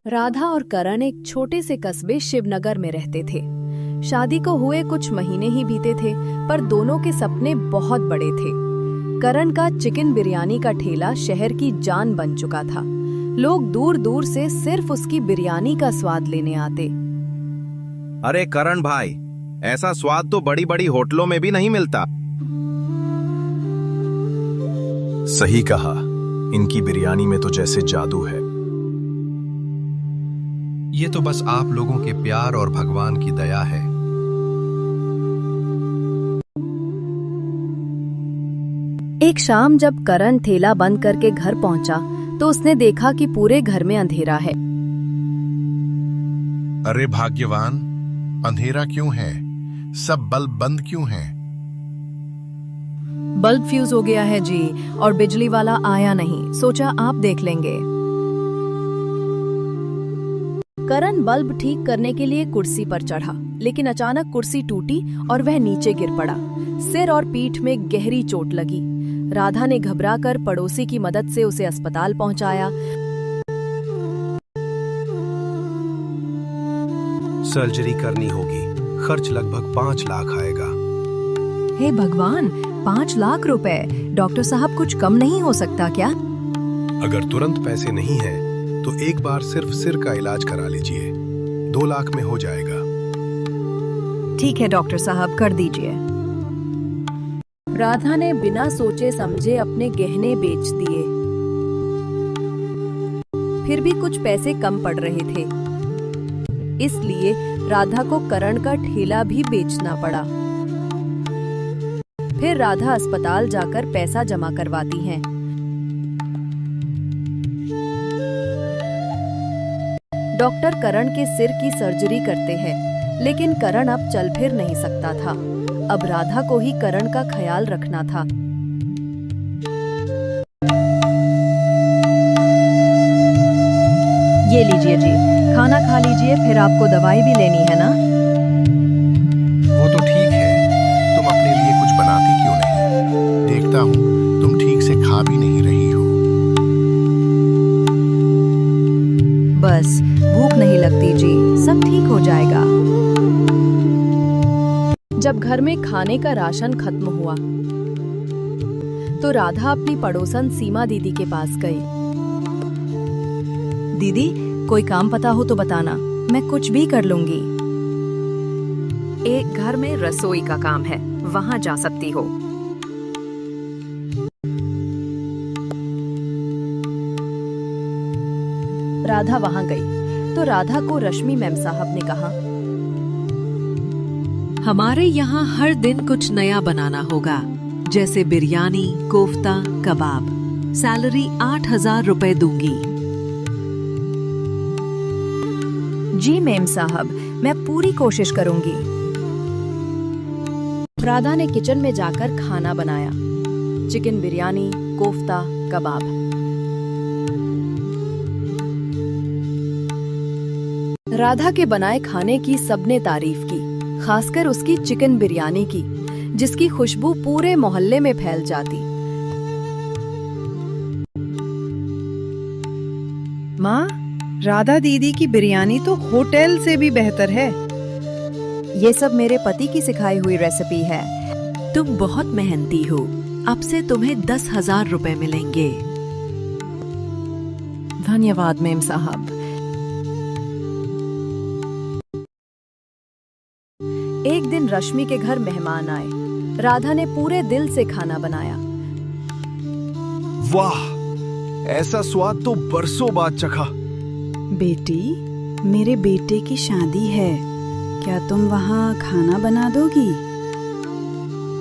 राधा और करण एक छोटे से कस्बे शिवनगर में रहते थे। शादी को हुए कुछ महीने ही बीते थे, पर दोनों के सपने बहुत बड़े थे। करण का चिकन बिरयानी का ठेला शहर की जान बन चुका था। लोग दूर दूर से सिर्फ उसकी बिरयानी का स्वाद लेने आते। अरे करण भाई, ऐसा स्वाद तो बड़ी बड़ी होटलों में भी नहीं मिलता। सही कहा, इनकी बिरयानी में तो जैसे जादू है। ये तो बस आप लोगों के प्यार और भगवान की दया है। एक शाम जब करण ठेला बंद करके घर पहुंचा तो उसने देखा कि पूरे घर में अंधेरा है। अरे भाग्यवान, अंधेरा क्यों है? सब बल्ब बंद क्यों हैं? बल्ब फ्यूज हो गया है जी, और बिजली वाला आया नहीं, सोचा आप देख लेंगे। करण बल्ब ठीक करने के लिए कुर्सी पर चढ़ा, लेकिन अचानक कुर्सी टूटी और वह नीचे गिर पड़ा। सिर और पीठ में गहरी चोट लगी। राधा ने घबराकर पड़ोसी की मदद से उसे अस्पताल पहुंचाया। सर्जरी करनी होगी, खर्च लगभग 5 लाख आएगा। हे भगवान, 5 लाख रुपए! डॉक्टर साहब कुछ कम नहीं हो सकता क्या? अगर तुरंत पैसे नहीं हैं, तो एक बार सिर्फ सिर का इलाज करा लीजिए, 2 लाख में हो जाएगा। ठीक है डॉक्टर साहब, कर दीजिए। राधा ने बिना सोचे समझे अपने गहने बेच दिए। फिर भी कुछ पैसे कम पड़ रहे थे, इसलिए राधा को करण का ठेला भी बेचना पड़ा। फिर राधा अस्पताल जाकर पैसा जमा करवाती है। डॉक्टर करण के सिर की सर्जरी करते हैं, लेकिन करण अब चल फिर नहीं सकता था। अब राधा को ही करण का ख्याल रखना था। ये लीजिए जी, खाना खा लीजिए, फिर आपको दवाई भी लेनी है ना? वो तो ठीक है, तुम अपने लिए कुछ बनाती क्यों नहीं? देखता हूँ तुम ठीक से खा भी नहीं रही हो। बस भूख नहीं लगती जी, सब ठीक हो जाएगा। जब घर में खाने का राशन खत्म हुआ तो राधा अपनी पड़ोसन सीमा दीदी के पास गई। दीदी, कोई काम पता हो तो बताना, मैं कुछ भी कर लूंगी। एक घर में रसोई का काम है, वहां जा सकती हो। राधा वहां गई तो राधा को रश्मि मैम साहब ने कहा, हमारे यहाँ हर दिन कुछ नया बनाना होगा, जैसे बिरयानी, कोफ्ता, कबाब। सैलरी 8,000 रुपए दूंगी। जी मैम साहब, मैं पूरी कोशिश करूंगी। राधा ने किचन में जाकर खाना बनाया, चिकन बिरयानी, कोफ्ता, कबाब। राधा के बनाए खाने की सबने तारीफ की, खासकर उसकी चिकन बिरयानी की, जिसकी खुशबू पूरे मोहल्ले में फैल जाती। माँ, राधा दीदी की बिरयानी तो होटल से भी बेहतर है। ये सब मेरे पति की सिखाई हुई रेसिपी है। तुम बहुत मेहनती हो, अब से तुम्हें 10,000 रुपए मिलेंगे। धन्यवाद मैम साहब। एक दिन रश्मि के घर मेहमान आए। राधा ने पूरे दिल से खाना बनाया। वाह, ऐसा स्वाद तो बरसों बाद चखा। बेटी, मेरे बेटे की शादी है, क्या तुम वहाँ खाना बना दोगी?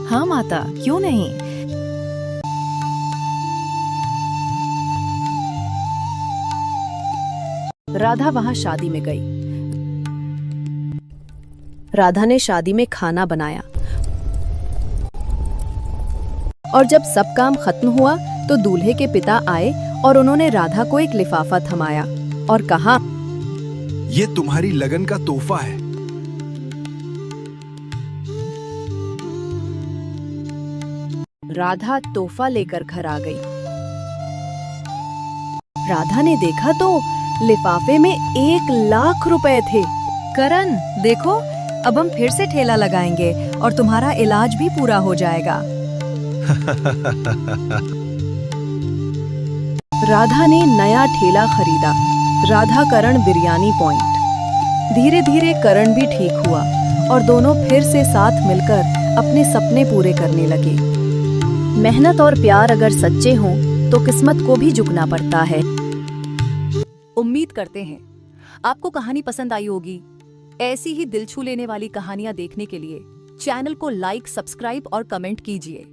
हाँ माता, क्यों नहीं। राधा वहां शादी में गई। राधा ने शादी में खाना बनाया और जब सब काम खत्म हुआ तो दूल्हे के पिता आए और उन्होंने राधा को एक लिफाफा थमाया और कहा, ये तुम्हारी लगन का तोहफा है। राधा तोहफा लेकर घर आ गई। राधा ने देखा तो लिफाफे में 1 लाख रुपए थे। करण देखो, अब हम फिर से ठेला लगाएंगे और तुम्हारा इलाज भी पूरा हो जाएगा। राधा ने नया ठेला खरीदा, राधा करण बिरयानी पॉइंट। धीरे धीरे करण भी ठीक हुआ और दोनों फिर से साथ मिलकर अपने सपने पूरे करने लगे। मेहनत और प्यार अगर सच्चे हों तो किस्मत को भी झुकना पड़ता है। उम्मीद करते हैं आपको कहानी पसंद आई होगी। ऐसी ही दिल छू लेने वाली कहानियां देखने के लिए चैनल को लाइक, सब्सक्राइब और कमेंट कीजिए।